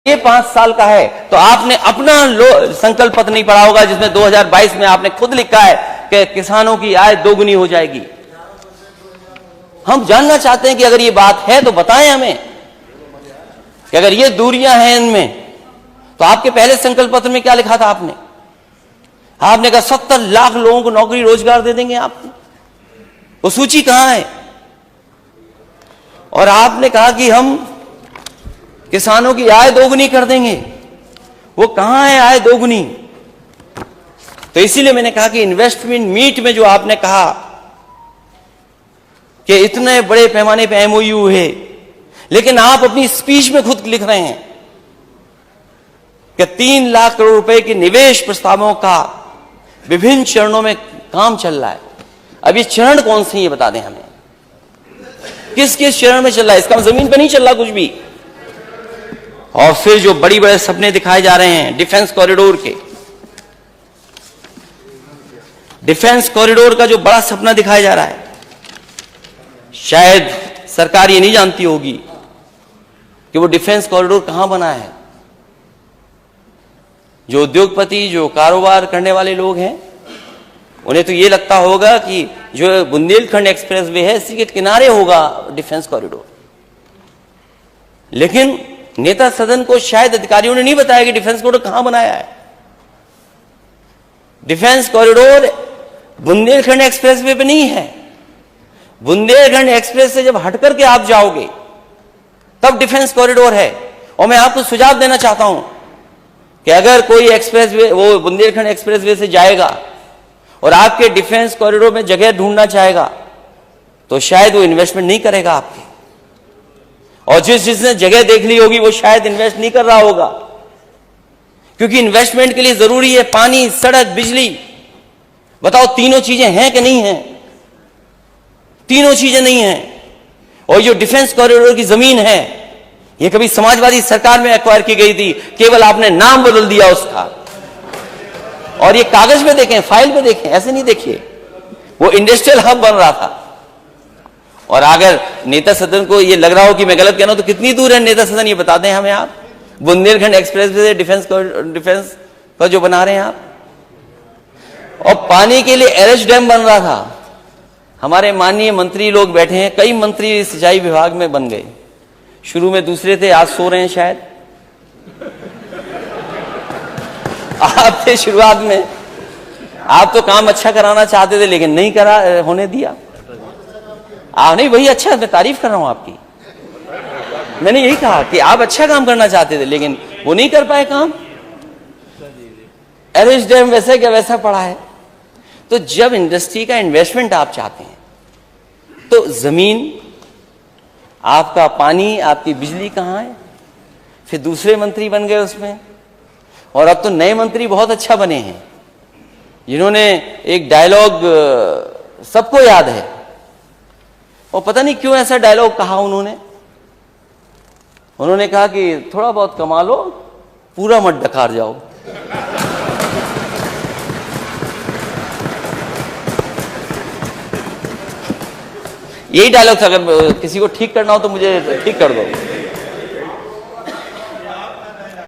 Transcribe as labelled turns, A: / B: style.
A: ये 5 साल का है तो आपने अपना संकल्प पत्र नहीं पढ़ा होगा, जिसमें 2022 में आपने खुद लिखा है कि किसानों की आय दोगुनी हो जाएगी। हम जानना चाहते हैं कि अगर ये बात है तो बताएं हमें कि अगर ये दूरियां हैं इनमें, तो आपके पहले संकल्प पत्र में क्या लिखा था? आपने कहा 70 लाख लोगों को नौकरी रोजगार दे देंगे आप। वो सूची कहां है? और आपने कहा कि हम किसानों की आय दोगुनी कर देंगे। वो कहां है आय दोगुनी? तो इसीलिए मैंने कहा कि इन्वेस्टमेंट मीट में जो आपने कहा कि इतने बड़े पैमाने पे एमओयू है, लेकिन आप अपनी स्पीच में खुद लिख रहे हैं कि 3 लाख करोड़ रुपए के निवेश प्रस्तावों का विभिन्न चरणों में काम चल रहा है। अब ये चरण कौन से ये बता दें हमें, किस किस चरण में चल रहा है? इसका जमीन पे नहीं चल रहा कुछ भी। और फिर जो बड़ी बड़े सपने दिखाए जा रहे हैं डिफेंस कॉरिडोर के, डिफेंस कॉरिडोर का जो बड़ा सपना दिखाया जा रहा है, शायद सरकार ये नहीं जानती होगी कि वो डिफेंस कॉरिडोर कहां बना है। जो उद्योगपति, जो कारोबार करने वाले लोग हैं, उन्हें तो ये लगता होगा कि जो बुंदेलखंड एक्सप्रेसवे है इसी के किनारे होगा डिफेंस कॉरिडोर। लेकिन नेता सदन को शायद अधिकारियों ने नहीं बताया कि डिफेंस कॉरिडोर कहां बनाया है। डिफेंस कॉरिडोर बुंदेलखंड एक्सप्रेसवे पे नहीं है। बुंदेलखंड एक्सप्रेस से जब हटकर के आप जाओगे तब डिफेंस कॉरिडोर है। और मैं आपको सुझाव देना चाहता हूं कि अगर कोई एक्सप्रेसवे, वो बुंदेलखंड एक्सप्रेसवे से जाएगा और आपके डिफेंस कॉरिडोर में जगह ढूंढना चाहेगा, तो शायद वो इन्वेस्टमेंट नहीं करेगा आपके। और जिसने जगह देख ली होगी वो शायद इन्वेस्ट नहीं कर रहा होगा, क्योंकि इन्वेस्टमेंट के लिए जरूरी है पानी, सड़क, बिजली। बताओ तीनों चीजें हैं कि नहीं हैं? तीनों चीजें नहीं हैं। और जो डिफेंस कॉरिडोर की जमीन है, ये कभी समाजवादी सरकार में एक्वायर की गई थी, केवल आपने नाम बदल दिया उसका। और ये कागज में देखें, फाइल में देखें, ऐसे नहीं देखिए। वो इंडस्ट्रियल हब बन रहा था। और अगर नेता सदन को ये लग रहा हो कि मैं गलत कह रहा हूं, तो कितनी दूर है नेता सदन, ये बता दें हमें आप। बुंदेलखंड एक्सप्रेस से डिफेंस का जो बना रहे हैं आप। और पानी के लिए एरएच डैम बन रहा था। हमारे माननीय मंत्री लोग बैठे हैं, कई मंत्री सिंचाई विभाग में बन गए। शुरू में दूसरे थे, आज सो रहे हैं शायद। आप थे शुरुआत में, आप तो काम अच्छा कराना चाहते थे लेकिन नहीं करा होने दिया। नहीं, वही अच्छा, मैं तारीफ कर रहा हूं आपकी। मैंने यही कहा कि आप अच्छा काम करना चाहते थे लेकिन वो नहीं कर पाए काम। एरएच डैम वैसा क्या वैसा पड़ा है। तो जब इंडस्ट्री का इन्वेस्टमेंट आप चाहते हैं तो जमीन, आपका पानी, आपकी बिजली कहां है? फिर दूसरे मंत्री बन गए उसमें। और अब तो नए मंत्री बहुत अच्छा बने हैं, जिन्होंने एक डायलॉग सबको याद है। और पता नहीं क्यों ऐसा डायलॉग कहा उन्होंने कहा कि थोड़ा बहुत कमा लो, पूरा मत डकार जाओ। यही डायलॉग था। अगर किसी को ठीक करना हो तो मुझे ठीक कर दो।